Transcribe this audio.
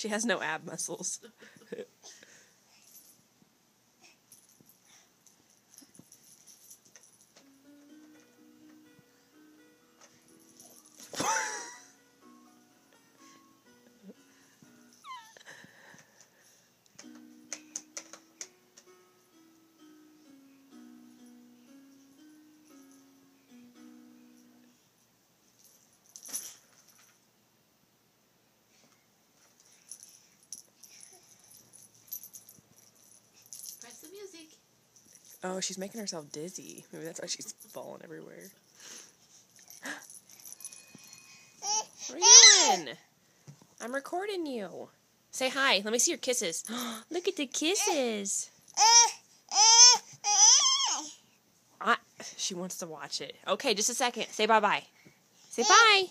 She has no ab muscles. Press the music. Oh, she's making herself dizzy. Maybe that's why she's falling everywhere. What are you doing? I'm recording you. Say hi. Let me see your kisses. Look at the kisses. She wants to watch it. Okay, just a second. Say bye-bye. Say bye.